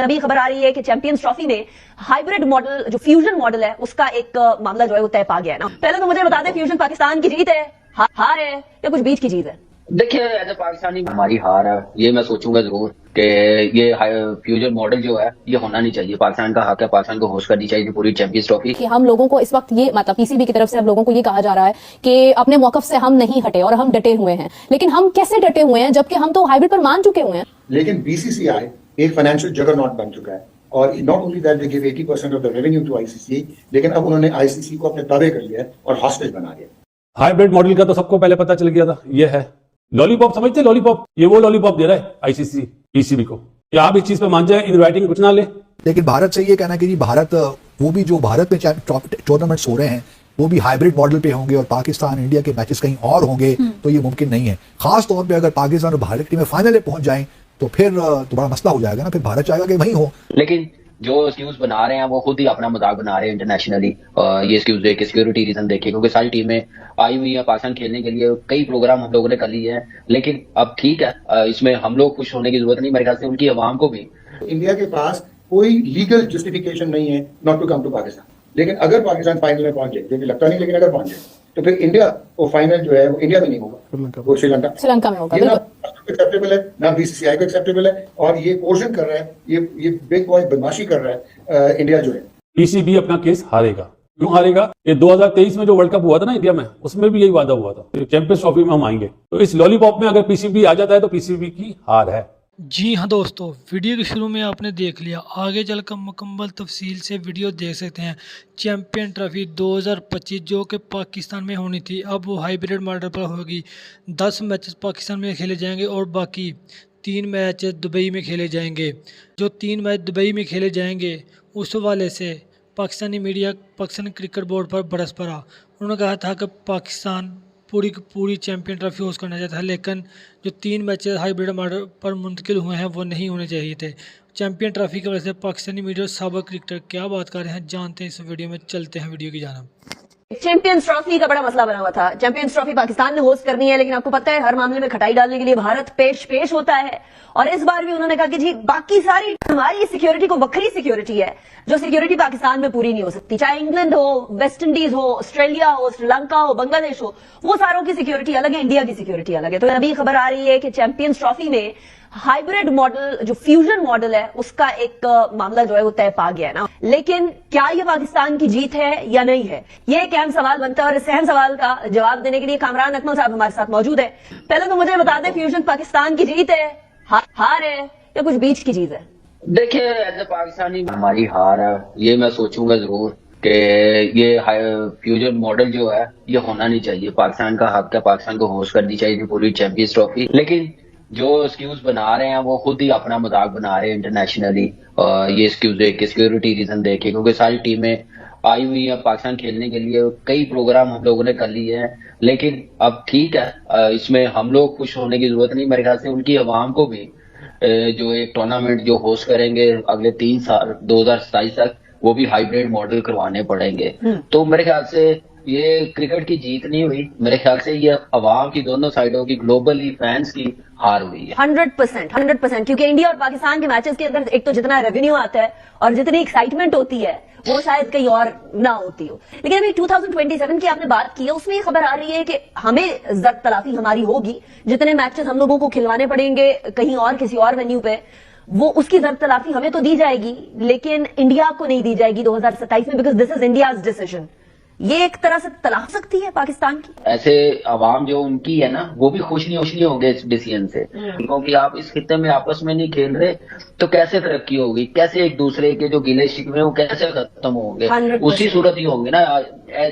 अभी खबर आ रही है कि चैंपियंस ट्रॉफी में हाइब्रिड मॉडल जो फ्यूजन मॉडल है उसका एक मामला जो है वो तय पा गया है ना। पहले तो मुझे बता दें, फ्यूजन पाकिस्तान की जीत है, हार है या कुछ बीच की जीत है? देखिए, एज ए पाकिस्तानी हमारी हार है, ये मैं सोचूंगा जरूर कि ये फ्यूजन मॉडल जो है ये होना नहीं चाहिए। पाकिस्तान का हक है, पाकिस्तान को होस्ट करनी चाहिए पूरी चैंपियंस ट्रॉफी। कि हम लोगों को इस वक्त ये मतलब पीसीबी की तरफ से हम लोगों को ये कहा जा रहा है कि अपने मौकफ से हम नहीं हटे और हम डटे हुए हैं। लेकिन हम कैसे डटे हुए हैं जबकि हम तो हाइब्रिड पर मान चुके हुए हैं। लेकिन बीसीसीआई एक फाइनेंशियल जगरनॉट बन चुका है और not only that they give 80% of the revenue to ICC, लेकिन अब उन्होंने आईसीसी को अपने ताबे कर लिया है और हॉस्टेज बना दिया। हाइब्रिड मॉडल का तो सबको पहले पता चल गया था, ये है लॉलीपॉप, समझते लॉलीपॉप, ये वो लॉलीपॉप दे रहा है आईसीसी पीसीबी को कि आप इस चीज पे मान जाए, इन राइटिंग कुछ ना ले। लेकिन भारत से ये कहना कि जी भारत, वो भी जो भारत में टूर्नामेंट्स हो रहे हैं वो भी हाइब्रिड मॉडल पे होंगे और पाकिस्तान इंडिया के मैचेस कहीं और होंगे, तो ये मुमकिन नहीं है। खास तौर पे अगर पाकिस्तान और भारत की टीमें फाइनल में पहुंच जाएं तो फिर तो बड़ा मसला हो जाएगा ना, फिर भारत चाहेगा कि वहीं हो। लेकिन जो एक्सक्यूज बना रहे हैं वो खुद ही अपना मजाक बना रहे हैं इंटरनेशनली। ये एक्सक्यूज देख के सिक्योरिटी रीजन देखे, क्योंकि सारी टीमें आई हुई है पाकिस्तान खेलने के लिए, कई प्रोग्राम हम लोगों ने कर लिए हैं। लेकिन अब ठीक है, इसमें हम लोग खुश होने की जरूरत नहीं, मेरे ख्याल से उनकी अवाम को भी। इंडिया के पास कोई लीगल जस्टिफिकेशन नहीं है not to come to Pakistan. लेकिन अगर पाकिस्तान फाइनल में पहुंच जाए, जो कि लगता नहीं, लेकिन अगर पहुंच जाए तो फिर इंडिया वो फाइनल जो है वो इंडिया में नहीं होगा, वो श्रीलंका में होगा। ये ना एक्सेप्टेबल है, ना बीसीसीआई को एक्सेप्टेबल है, और ये पोर्शन कर रहा है, ये बिग बॉय बदमाशी कर रहा है इंडिया जो है। पीसीबी अपना केस हारेगा। क्यों हारेगा? ये 2023 में जो वर्ल्ड कप हुआ था ना इंडिया में, उसमें भी यही वादा हुआ था, चैंपियंस ट्रॉफी में हम आएंगे। तो इस लॉलीपॉप में अगर पीसीबी आ जाता है तो पीसीबी की हार है। जी हाँ दोस्तों, वीडियो के शुरू में आपने देख लिया, आगे चलकर मुकम्मल तफसील से वीडियो देख सकते हैं। चैंपियन ट्रॉफी 2025 जो कि पाकिस्तान में होनी थी, अब वो हाइब्रिड मॉडल पर होगी। 10 मैचेस पाकिस्तान में खेले जाएंगे और बाकी 3 मैच दुबई में खेले जाएंगे। जो 3 मैच दुबई में खेले जाएंगे उस वाले से Pakistani media Pakistan cricket board पर बरस पड़ा। उन्होंने कहा था कि पाकिस्तान पूरी की पूरी चैंपियन ट्रॉफी होस्ट करना चाहता है, लेकिन जो 3 मैचेस हाइब्रिड मॉडल पर मुंतकिल हुए हैं वो नहीं होने चाहिए थे। चैंपियन ट्रॉफी की वजह से पाकिस्तानी मीडिया और साबिक क्रिकेटर क्या बात कर रहे हैं, जानते हैं इस वीडियो में। चलते हैं वीडियो की जानब। चैंपियंस ट्रॉफी का बड़ा मसला बना हुआ था। चैंपियंस ट्रॉफी पाकिस्तान ने होस्ट करनी है, लेकिन आपको पता है हर मामले में खटाई डालने के लिए भारत पेश होता है। और इस बार भी उन्होंने कहा कि जी बाकी सारी हमारी सिक्योरिटी को बखरी सिक्योरिटी है, जो सिक्योरिटी पाकिस्तान में पूरी नहीं हो सकती। चाहे इंग्लैंड हो, वेस्ट इंडीज हो, ऑस्ट्रेलिया हो, श्रीलंका हो, बांग्लादेश हो, वो सारों की सिक्योरिटी अलग है, इंडिया की सिक्योरिटी अलग है। तो अभी खबर आ रही है कि चैंपियंस ट्रॉफी में हाइब्रिड मॉडल जो फ्यूजन मॉडल है उसका एक मामला जो है वो तय पा गया है ना। लेकिन क्या ये पाकिस्तान की जीत है या नहीं है, ये एक अहम सवाल बनता है। और इस अहम सवाल का जवाब देने के लिए कामरान अकमल साहब हमारे साथ मौजूद है। पहले तो मुझे बता दें, फ्यूजन पाकिस्तान की जीत है, हार है या कुछ बीच की जीत है? देखिए, एज ए पाकिस्तानी हमारी हार है, ये मैं सोचूंगा जरूर कि ये फ्यूजन मॉडल जो है ये होना नहीं चाहिए। पाकिस्तान का हक है, पाकिस्तान को होस्ट करनी चाहिए पूरी चैंपियंस ट्रॉफी। लेकिन जो एक्सक्यूज बना रहे हैं वो खुद ही अपना मजाक बना रहे हैं इंटरनेशनली। ये एक्सक्यूज देख के सिक्योरिटी रीजन देखे, क्योंकि सारी टीमें आई हुई है पाकिस्तान खेलने के लिए, कई प्रोग्राम हम लोगों ने कर लिए हैं। लेकिन अब ठीक है, इसमें हम लोग खुश होने की जरूरत नहीं, मेरे ख्याल से उनकी अवाम को भी। जो एक टूर्नामेंट जो होस्ट करेंगे अगले 3 साल 2027 तक, वो भी हाइब्रिड मॉडल करवाने पड़ेंगे। तो मेरे ख्याल से ये क्रिकेट की जीत नहीं हुई, मेरे ख्याल से ये अवाम की दोनों साइडों की, ग्लोबली फैंस की हार हुई है। 100%, क्योंकि इंडिया और पाकिस्तान के मैचेस के अंदर एक तो जितना रेवेन्यू आता है और जितनी एक्साइटमेंट होती है वो शायद कहीं और ना होती हो। लेकिन अभी 2027 की आपने बात की है, उसमें ये खबर आ रही है कि हमें जर तलाफी हमारी होगी, जितने मैचेस हम लोगों को खिलवाने पड़ेंगे कहीं और किसी और वेन्यू पे, वो उसकी जर तलाफी हमें तो दी जाएगी, लेकिन इंडिया को नहीं दी जाएगी 2027 में, because this is India's decision. ये एक तरह से तला सकती है पाकिस्तान की। ऐसे अवाम जो उनकी है ना, वो भी खुश नहीं होंगे इस डिसीजन से, क्योंकि आप इस खित्ते में आपस में नहीं खेल रहे तो कैसे तरक्की होगी, कैसे एक दूसरे के जो गिले शिकवे वो कैसे खत्म होंगे, उसी सूरत ही होंगे ना।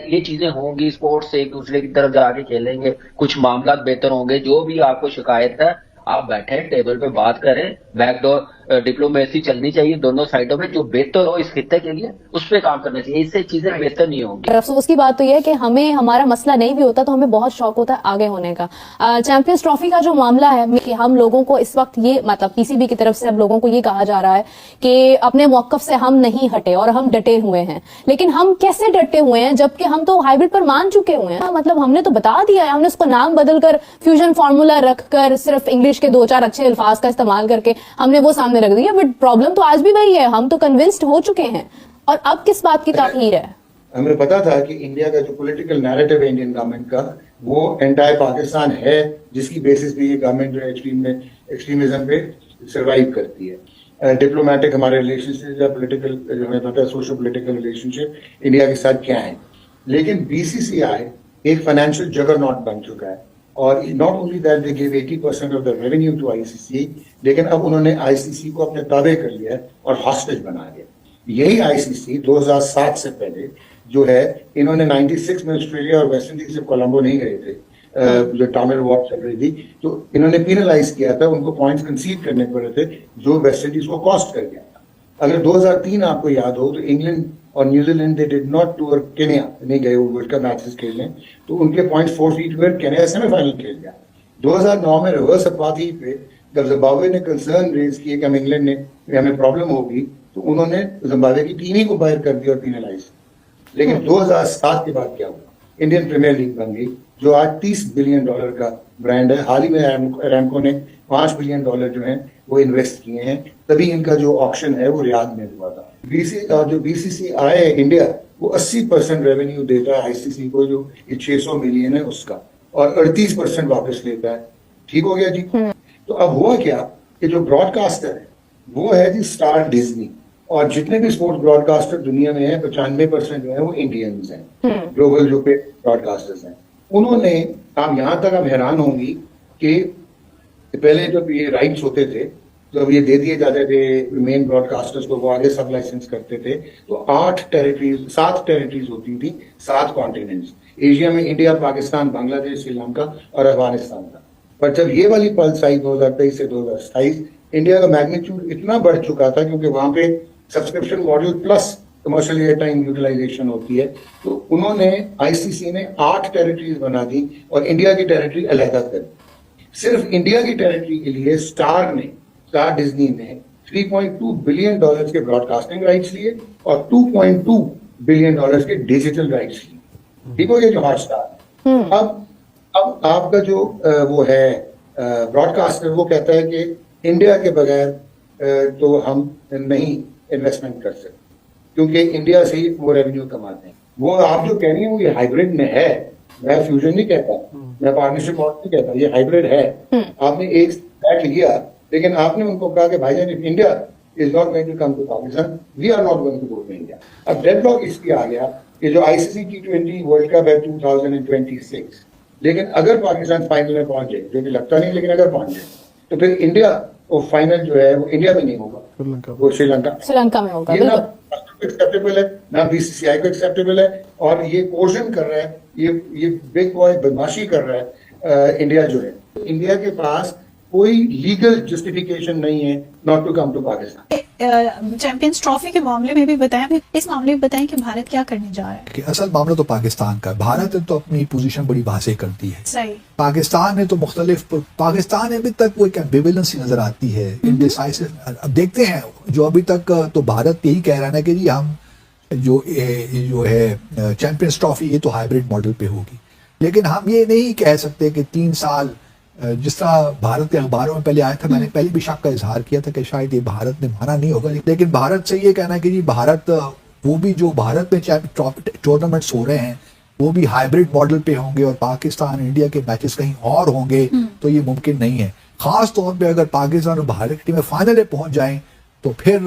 ये चीजें होंगी, स्पोर्ट्स से एक दूसरे की तरफ जाके खेलेंगे, कुछ मामला बेहतर होंगे। जो भी आपको शिकायत है, आप बैठे टेबल पे बात करें, बैकडोर डिप्लोमेसी चलनी चाहिए दोनों साइडों में, जो बेहतर हो इस खित्ते के लिए उस पर काम करना चाहिए। इससे चीजें बेहतर नहीं होंगी। अफसोस की बात तो यह है कि हमें हमारा मसला नहीं भी होता तो हमें बहुत शौक होता है आगे होने का। चैंपियंस ट्रॉफी का जो मामला है कि हम लोगों को इस वक्त ये मतलब पीसीबी की तरफ से हम लोगों को ये कहा जा रहा है कि अपने मौकफ से हम नहीं हटे और हम डटे हुए हैं। लेकिन हम कैसे डटे हुए हैं जबकि हम तो हाइब्रिड पर मान चुके हुए हैं। मतलब हमने तो बता दिया है, हमने उसको नाम बदलकर फ्यूजन फार्मूला रखकर सिर्फ इंग्लिश के 2-4 अच्छे अल्फाज का इस्तेमाल करके हमने वो सामने सामने रख दी है, बट प्रॉब्लम तो आज भी वही है, हम तो कन्विंस्ड हो चुके हैं। और अब किस बात की ताखीर है? हमें पता था कि इंडिया का जो पॉलिटिकल नैरेटिव है इंडियन गवर्नमेंट का, वो एंटायर पाकिस्तान है, जिसकी बेसिस पे ये गवर्नमेंट जो है एक्सट्रीमिज्म पे सर्वाइव करती है। डिप्लोमेटिक हमारे रिलेशनशिप या पॉलिटिकल जो हमें पता है सोशल पॉलिटिकल रिलेशनशिप इंडिया के साथ क्या है। लेकिन बीसीसीआई एक फाइनेंशियल जगरनॉट बन चुका है, और not only that they give 80% of the revenue to ICC, लेकिन अब उन्होंने आईसीसी को अपने ताबे कर लिया है और हॉस्टेज बना दिया। यही आईसीसी 2007 से पहले जो है, इन्होंने 96 में ऑस्ट्रेलिया और वेस्ट इंडीज से कोलंबो नहीं गए थे, जो टामिल वॉर चल रही थी, तो इन्होंने पिनलाइज किया था, उनको पॉइंट्स कंसीड करने पड़े थे, जो वेस्ट इंडीज को कॉस्ट कर गया था। अगर 2003 आपको याद हो तो इंग्लैंड और New Zealand they did not tour Kenya, नहीं गए वो वर्ल्ड कप मैचेस खेलने, तो उनके पॉइंट्स फोरफीट हुए, केन्या सेमीफाइनल खेल गया। 2009 में रिवर्स अपाथी पे जब जिम्बाब्वे ने कंसर्न रेज किए कि हम इंग्लैंड ने हमें प्रॉब्लम होगी, तो उन्होंने जिम्बाब्वे की टीम ही को बाहर कर दिया और पिनलाइज। लेकिन 2007 के बाद क्या हुआ? इंडियन प्रीमियर लीग बन गई, जो आज $30 बिलियन का ब्रांड है। हाल ही में अरामको ने $5 बिलियन जो है वो इन्वेस्ट किए हैं, तभी इनका जो ऑक्शन है वो रियाद में हुआ था। जो बीसीसीआई है इंडिया, वो 80% रेवेन्यू देता है आईसीसी को, जो 600 मिलियन है उसका, और 38% वापस लेता है। ठीक हो गया जी। तो अब हुआ क्या कि जो ब्रॉडकास्टर है वो है जी स्टार डिज्नी, और जितने भी स्पोर्ट्स ब्रॉडकास्टर दुनिया में है 95% जो है वो इंडियंस हैं, ग्लोबल जो पे ब्रॉडकास्टर्स हैं। उन्होंने, आप यहाँ तक आप हैरान होंगी कि पहले जब ये राइट्स होते थे, जब ये दे दिए जाते थे मेन ब्रॉडकास्टर्स को, वो आगे सब लाइसेंस करते थे, तो 7 टेरिटरीज होती थी, 7 कॉन्टिनेंट्स। एशिया में इंडिया, पाकिस्तान, बांग्लादेश, श्रीलंका और अफगानिस्तान था। पर जब ये वाली पल्स आई 2023 से 2027, इंडिया का मैग्नीट्यूड इतना बढ़ चुका था, क्योंकि वहां पे subscription model plus commercial air time utilisation होती है, तो उन्होंने आईसीसी ने 8 टेरिटरीज बना दी और इंडिया की टेरिटरी अलहदा कर दी। सिर्फ इंडिया की टेरिटरी के लिए स्टार डिज्नी ने $3.2 बिलियन के ब्रॉडकास्टिंग राइट्स लिए और $2.2 बिलियन के डिजिटल राइट्स लिए। ठीक हो गया जो हॉटस्टार। अब आपका जो वो है ब्रॉडकास्टर, वो कहता है कि इंडिया के बगैर तो हम नहीं इन्वेस्टमेंट कर सकते, क्योंकि इंडिया से ही वो रेवेन्यू कमाते हैं। वो आप जो कह रही है वो ये हाइब्रिड में है, मैं फ्यूजन नहीं कहता, मैं पार्टनरशिप मॉडल नहीं कहता, ये हाइब्रिड है। आपने एक बैठ लिया, लेकिन आपने उनको कहा कि भाईजान India is not going to come to Pakistan, we are not going to go to India. अब डेडलॉक इसलिए आ गया कि जो आईसीसी T20 वर्ल्ड कप है 2026, लेकिन अगर पाकिस्तान फाइनल में पहुंच जाए, जो कि लगता नहीं, लेकिन अगर पहुंच जाए, तो फिर इंडिया वो फाइनल जो है वो इंडिया में नहीं होगा, वो श्रीलंका में होगा। ये ना एक्सेप्टेबल है, ना बीसीसीआई को एक्सेप्टेबल है, और ये कोशन कर रहा है, ये बिग बॉय बदमाशी कर रहा है इंडिया जो है। इंडिया के पास कोई लीगल जस्टिफिकेशन नहीं है not to come to Pakistan. Champions trophy के मामले में भी बताएं, इस मामले में बताएं कि भारत क्या करने जा रहा है। कि असल मामला तो पाकिस्तान का, भारत ने तो अपनी पोजीशन बड़ी वाज़ेह कर दी है। सही। पाकिस्तान ने तो पाकिस्तान अभी तक वो एक एम्बिवेलेंस नजर आती है, इनडिसाइसिव। अब देखते हैं, जो अभी तक तो भारत यही कह रहा है ना कि जी हम जो है चैंपियंस ट्रॉफी ये तो हाइब्रिड मॉडल पे होगी, लेकिन हम ये नहीं कह सकते कि 3 साल जिस तरह भारत के अखबारों में पहले आया था। मैंने पहले भी शक का इजहार किया था कि शायद ये भारत ने माना नहीं होगा, लेकिन भारत से ये कहना है कि जी भारत, वो भी जो भारत में टूर्नामेंट्स हो रहे हैं वो भी हाइब्रिड मॉडल पे होंगे और पाकिस्तान इंडिया के मैचेस कहीं और होंगे, तो ये मुमकिन नहीं है। खास तौर पे अगर पाकिस्तान और भारत की टीमें फाइनल में पहुंच जाएं तो फिर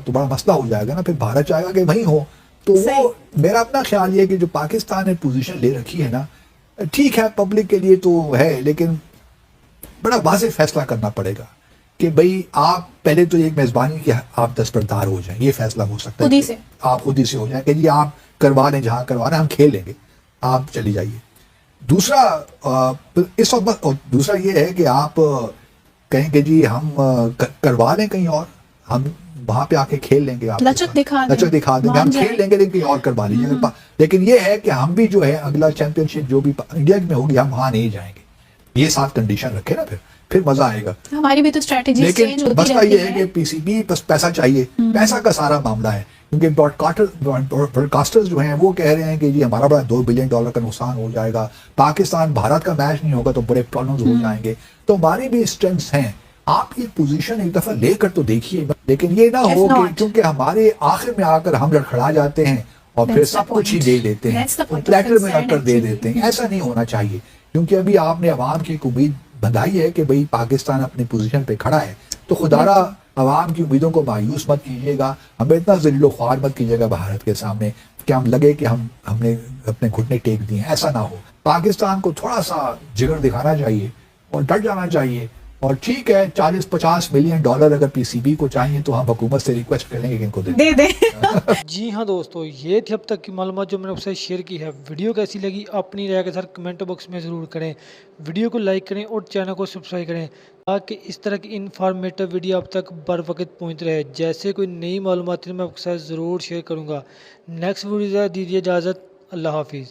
तो बड़ा मसला हो जाएगा ना, फिर भारत चाहेगा कि वहीं हो। तो वो मेरा अपना ख्याल ये कि जो पाकिस्तान ने पोजीशन ले रखी है ना, ठीक है पब्लिक के लिए तो है, लेकिन बड़ा वाज़ेह फैसला करना पड़ेगा कि भाई आप पहले तो एक मेजबानी कि आप दस्तबरदार हो जाएं, ये फैसला हो सकता है कि आप खुद ही से हो जाएं कि जी आप करवा लें, जहाँ करवाना हम खेल लेंगे, आप चली जाइए। दूसरा इस वक्त दूसरा ये है कि आप कहें कि जी हम करवा लें कहीं और, हम वहां पे आके खेल लेंगे, आप लचक दिखा देंगे, हम खेल लेंगे, लेकिन कहीं और करवा लीजिए। लेकिन ये है कि हम भी जो है अगला चैंपियनशिप जो भी इंडिया में होगी हम वहां नहीं जाएंगे, ये 7 कंडीशन रखे ना, फिर मजा आएगा। हमारी भी तो स्ट्रेटेजी चेंज होती लेकिन मसला ये है कि पीसीबी बस पैसा चाहिए, पैसा का सारा मामला है, क्योंकि ब्रॉडकास्टर्स जो हैं वो कह रहे हैं कि जी हमारा बड़ा $2 बिलियन का नुकसान हो जाएगा, पाकिस्तान भारत का मैच नहीं होगा तो बड़े प्रॉब्लम्स हो जाएंगे। तो हमारी भी स्ट्रेंथ्स हैं आप ये पोजीशन एक दफा लेकर तो देखिए, लेकिन ये ना If हो कि not. क्योंकि हमारे आखिर में आकर हम लड़खड़ा जाते हैं और फिर That's the सब कुछ ही point. दे देते हैं, That's the point of platter में concern आकर दे actually. देते हैं। ऐसा नहीं होना चाहिए, क्योंकि अभी आपने अवाम की एक उम्मीद बंधाई है कि भाई पाकिस्तान अपनी पोजीशन पे खड़ा है, तो खुदारा अवाम की उम्मीदों को मायूस मत कीजिएगा, हमें इतना ज़िल्लो ख्वार मत कीजिएगा भारत के सामने कि हम लगे कि हमने अपने घुटने टेक दिए। ऐसा ना हो। पाकिस्तान को थोड़ा सा जिगर दिखाना चाहिए और डट जाना चाहिए। और ठीक है, 40-50 मिलियन डॉलर अगर पीसीबी को चाहिए तो हम हुकूमत से रिक्वेस्ट करेंगे कि इनको दे। दे दे जी हाँ दोस्तों, ये थी अब तक की मालूमात जो मैंने आपसे शेयर की है। वीडियो कैसी लगी अपनी राय के साथ कमेंट बॉक्स में ज़रूर करें। वीडियो को लाइक करें और चैनल को सब्सक्राइब करें ताकि इस तरह की इन्फॉर्मेटिव वीडियो आप तक बर वक्त पहुँच रहे। जैसे कोई नई मालूमात मैं आपके साथ ज़रूर शेयर करूँगा। नेक्स्ट वीडियो दीजिए इजाज़त। अल्लाह हाफिज़।